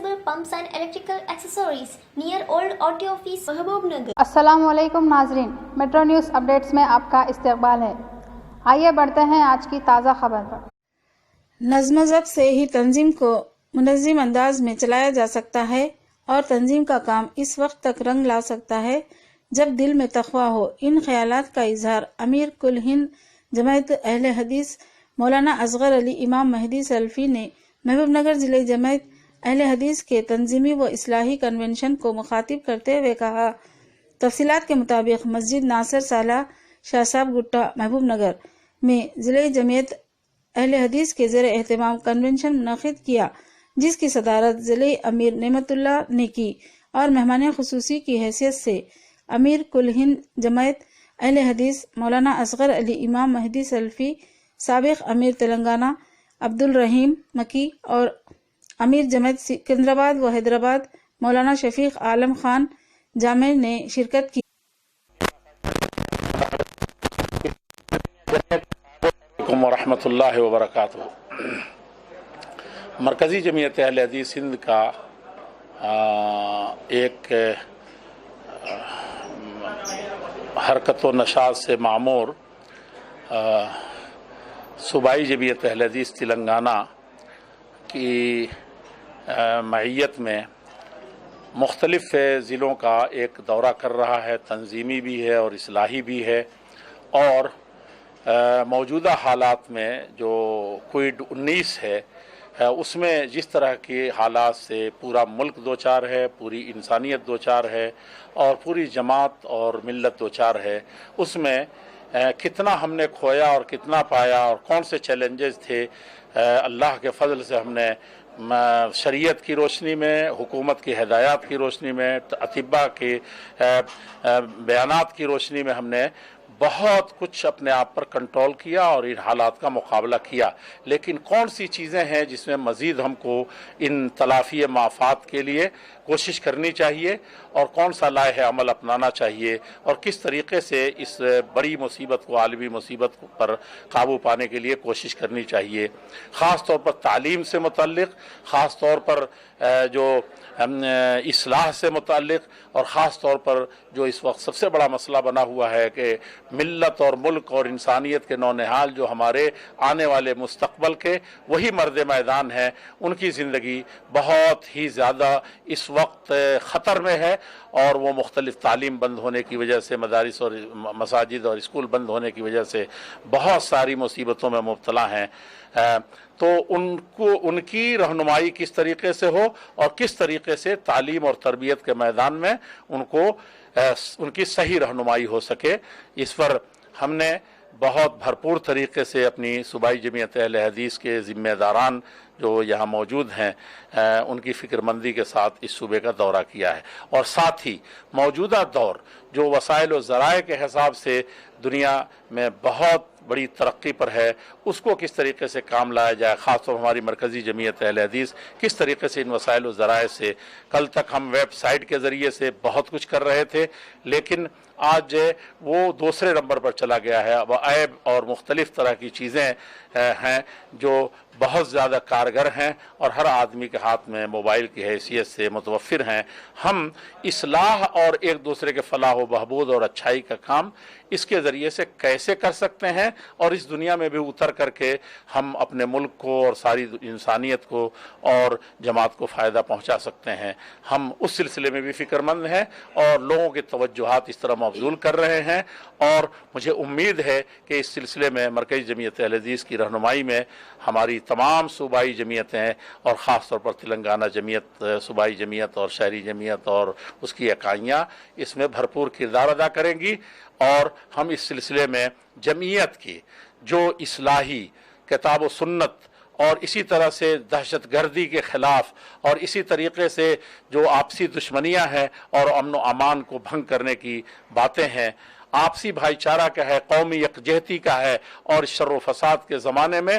sugar pumps and electrical accessories near Old Auto Office, Mahabubnagar. السلام علیکم ناظرین، metro news updates میں آپ کا استقبال ہے۔ آئیے بڑھتے ہیں آج کی تازہ خبر پر۔ نظم و ضبط سے ہی تنظیم کو منظم انداز میں چلایا جا سکتا ہے اور تنظیم کا کام اس وقت تک رنگ لا سکتا ہے جب دل میں تقویٰ ہو۔ ان خیالات کا اظہار امیر کل ہند جماعت اہل حدیث مولانا اصغر علی امام مہدی سلفی نے محبوب نگر ضلع جماعت اہل حدیث کے تنظیمی و اصلاحی کنونشن کو مخاطب کرتے ہوئے کہا۔ تفصیلات کے مطابق مسجد ناصر سالہ شاہ صاحب گٹا محبوب نگر میں ضلع جمعیت اہل حدیث کے زیر اہتمام کنونشن منعقد کیا، جس کی صدارت ضلع امیر نعمت اللہ نے کی اور مہمان خصوصی کی حیثیت سے امیر کل ہند جماعت اہل حدیث مولانا اصغر علی امام مہدی سلفی، سابق امیر تلنگانہ عبد الرحیم مکی اور امیر جماعت سکندرآباد و حیدرآباد مولانا شفیق عالم خان جامع نے شرکت کی۔ ورحمۃ اللہ وبرکاتہ۔ مرکزی جمعیت اہل حدیث ہند کا ایک حرکت و نشاط سے معمور صوبائی جمعیت اہل حدیث تلنگانہ کی معیت میں مختلف ضلعوں کا ایک دورہ کر رہا ہے، تنظیمی بھی ہے اور اصلاحی بھی ہے، اور موجودہ حالات میں جو کووڈ-19 ہے اس میں جس طرح کے حالات سے پورا ملک دوچار ہے، پوری انسانیت دوچار ہے اور پوری جماعت اور ملت دوچار ہے، اس میں کتنا ہم نے کھویا اور کتنا پایا اور کون سے چیلنجز تھے، اللہ کے فضل سے ہم نے شریعت کی روشنی میں، حکومت کی ہدایات کی روشنی میں، اطباء کے بیانات کی روشنی میں ہم نے بہت کچھ اپنے آپ پر کنٹرول کیا اور ان حالات کا مقابلہ کیا۔ لیکن کون سی چیزیں ہیں جس میں مزید ہم کو ان تلافی مآفات کے لیے کوشش کرنی چاہیے اور کون سا لائحہ عمل اپنانا چاہیے اور کس طریقے سے اس بڑی مصیبت کو، عالمی مصیبت پر قابو پانے کے لیے کوشش کرنی چاہیے، خاص طور پر تعلیم سے متعلق، خاص طور پر جو اصلاح سے متعلق، اور خاص طور پر جو اس وقت سب سے بڑا مسئلہ بنا ہوا ہے کہ ملت اور ملک اور انسانیت کے نونہال جو ہمارے آنے والے مستقبل کے وہی مرد میدان ہیں، ان کی زندگی بہت ہی زیادہ اس وقت خطر میں ہے، اور وہ مختلف تعلیم بند ہونے کی وجہ سے، مدارس اور مساجد اور اسکول بند ہونے کی وجہ سے بہت ساری مصیبتوں میں مبتلا ہیں۔ تو ان کی رہنمائی کس طریقے سے ہو اور کس طریقے سے تعلیم اور تربیت کے میدان میں ان کی صحیح رہنمائی ہو سکے، اس پر ہم نے بہت بھرپور طریقے سے اپنی صوبائی جمعیت اہل حدیث کے ذمہ داران جو یہاں موجود ہیں ان کی فکر مندی کے ساتھ اس صوبے کا دورہ کیا ہے، اور ساتھ ہی موجودہ دور جو وسائل و ذرائع کے حساب سے دنیا میں بہت بڑی ترقی پر ہے، اس کو کس طریقے سے کام لایا جائے، خاص طور ہماری مرکزی جمعیت اہل حدیث کس طریقے سے ان وسائل و ذرائع سے، کل تک ہم ویب سائٹ کے ذریعے سے بہت کچھ کر رہے تھے، لیکن آج وہ دوسرے نمبر پر چلا گیا ہے۔ اب ایپ اور مختلف طرح کی چیزیں ہیں جو بہت زیادہ کارگر ہیں اور ہر آدمی کے ہاتھ میں موبائل کی حیثیت سے متوفر ہیں۔ ہم اصلاح اور ایک دوسرے کے فلاح و بہبود اور اچھائی کا کام اس کے ذریعے سے کیسے کر سکتے ہیں، اور اس دنیا میں بھی اتر کر کے ہم اپنے ملک کو اور ساری انسانیت کو اور جماعت کو فائدہ پہنچا سکتے ہیں، ہم اس سلسلے میں بھی فکر مند ہیں اور لوگوں کی توجہات اس طرح مبذول کر رہے ہیں، اور مجھے امید ہے کہ اس سلسلے میں مرکزی جمعیت اہل حدیث کی رہنمائی میں ہماری تمام صوبائی جمعیتیں اور خاص طور پر تلنگانہ جمعیت، صوبائی جمعیت اور شہری جمعیت اور اس کی اکائیاں اس میں بھرپور کردار ادا کریں گی، اور ہم اس سلسلے میں جمعیت کی جو اصلاحی کتاب و سنت اور اسی طرح سے دہشت گردی کے خلاف اور اسی طریقے سے جو آپسی دشمنیاں ہیں اور امن و امان کو بھنگ کرنے کی باتیں ہیں، آپسی بھائی چارہ کا ہے، قومی یکجہتی کا ہے، اور شر و فساد کے زمانے میں